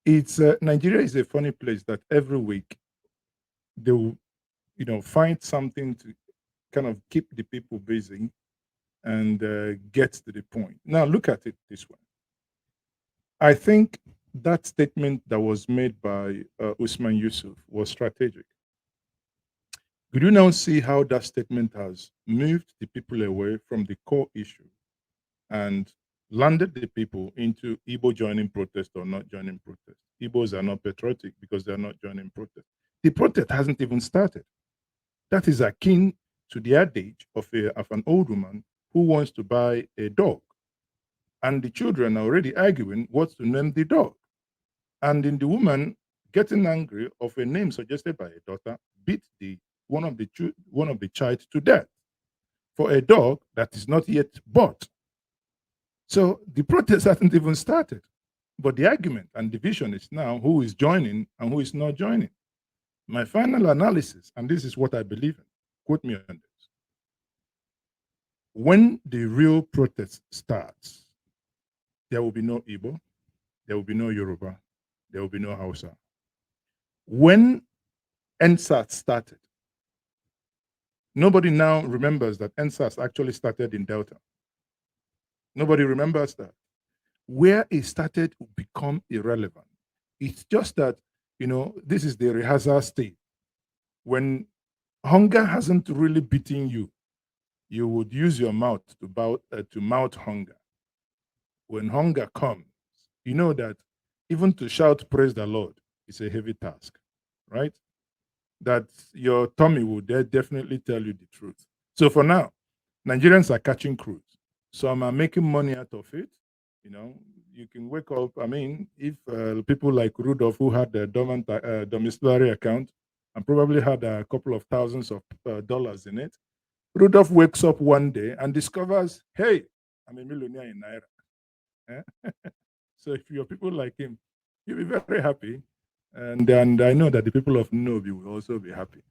It's Nigeria is a funny place that every week they will, find something to kind of keep the people busy and get to the point. Now, look at it this way. I think that statement that was made by Usman Yusuf was strategic. Could you now see how that statement has moved the people away from the core issue and landed the people into Igbo joining protest or not joining protest? Igbos are not patriotic because they are not joining protest. The protest hasn't even started. That is akin to the adage of an old woman who wants to buy a dog, and the children are already arguing what to name the dog. And in the woman getting angry of a name suggested by a daughter, beat the one of the child to death for a dog that is not yet bought. So the protest hasn't even started. But the argument and division is now who is joining and who is not joining. My final analysis, and this is what I believe in, quote me on this. When the real protest starts, there will be no Igbo, there will be no Yoruba, there will be no Hausa. When NSAS started, nobody now remembers that NSAS actually started in Delta. Nobody remembers that. Where it started will become irrelevant. It's just that, this is the rehearsal state. When hunger hasn't really beaten you, you would use your mouth to mouth hunger. When hunger comes, you know that even to shout praise the Lord is a heavy task, right? That your tummy will definitely tell you the truth. So for now, Nigerians are catching cruise. Some are making money out of it. You know, you can wake up. I mean, if people like Rudolf, who had a dormant domiciliary account and probably had a couple of thousands of dollars in it, Rudolph wakes up one day and discovers, hey, I'm a millionaire in Naira. Eh? So if you're people like him, you'll be very happy. And I know that the people of Nobi will also be happy.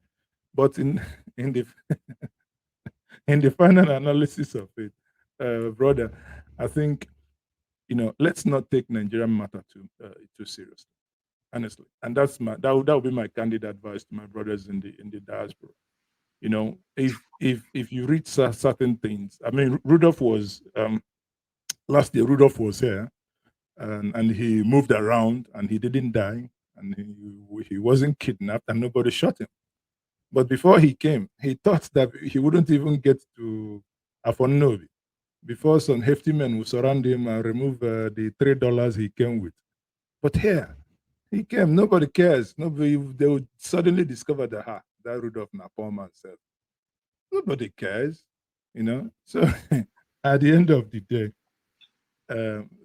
But in in the in the final analysis of it, brother, I think let's not take Nigerian matter too seriously, honestly. And that would be my candid advice to my brothers in the diaspora. If you read certain things, I mean, Rudolph was last year. Rudolph was here, and he moved around, and he didn't die, and he wasn't kidnapped, and nobody shot him. But before he came, he thought that he wouldn't even get to Afonobi before some hefty men would surround him and remove the $3 he came with. But here, he came. Nobody cares. Nobody. They would suddenly discover that Rudolph Napalm said. Nobody cares. So at the end of the day,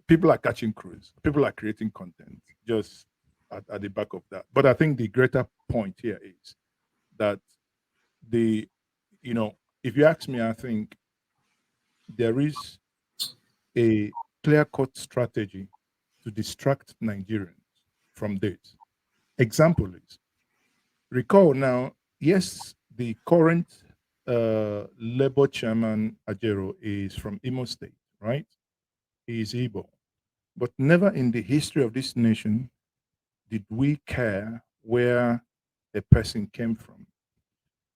people are catching cruise. People are creating content just at the back of that. But I think the greater point here is that the, if you ask me, I think there is a clear-cut strategy to distract Nigerians from this. Example is, recall now, yes, the current Labour chairman Ajero is from Imo State, right? He is Igbo. But never in the history of this nation did we care where a person came from.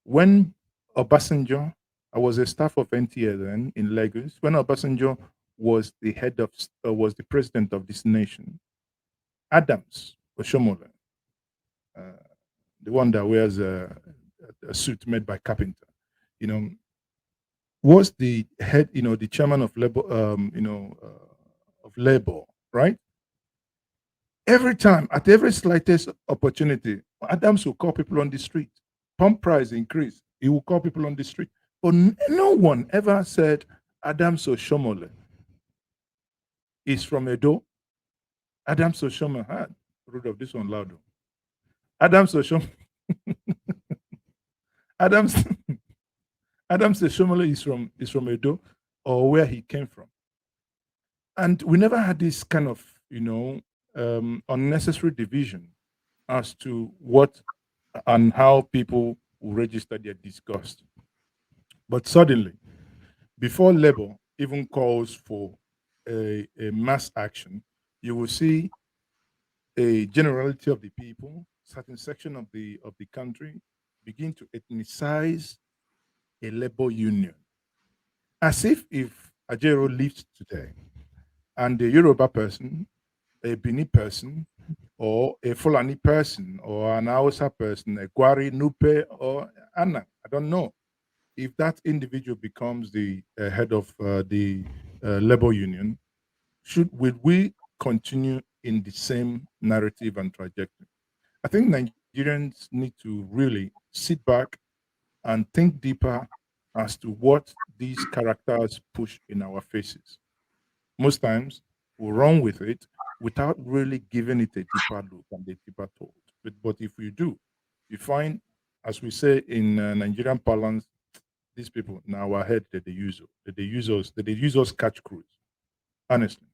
When Obasanjo, I was a staff of NTA then in Lagos, when Obasanjo was was the president of this nation, Adams Oshomole, uh, the one that wears a suit made by carpenter, you know, was the head, the chairman of labor, right? Every time, at every slightest opportunity, Adams will call people on the street. Pump price increase, he will call people on the street. But no one ever said Adams Oshomole is from Edo. Adams Oshomole had Rudolph, this one loud. Adams Oshomole, Adams Adams Oshomole is from Edo or where he came from. And we never had this kind of, unnecessary division as to what and how people will register their disgust. But suddenly, before labor even calls for a mass action, you will see a generality of the people, certain section of the country, begin to ethnicize a labor union, as if Ajero lived today and a Yoruba person, a Bini person, or a Fulani person, or an Hausa person, a Gwari, Nupe, or Anna. I don't know. If that individual becomes the head of the labor union, would we continue in the same narrative and trajectory? I think Nigerians need to really sit back and think deeper as to what these characters push in our faces. Most times we run with it without really giving it a deeper look and a deeper thought. But if we do, you find, as we say in Nigerian parlance, these people now our head that they use us, that they use us catch cruise. Honestly.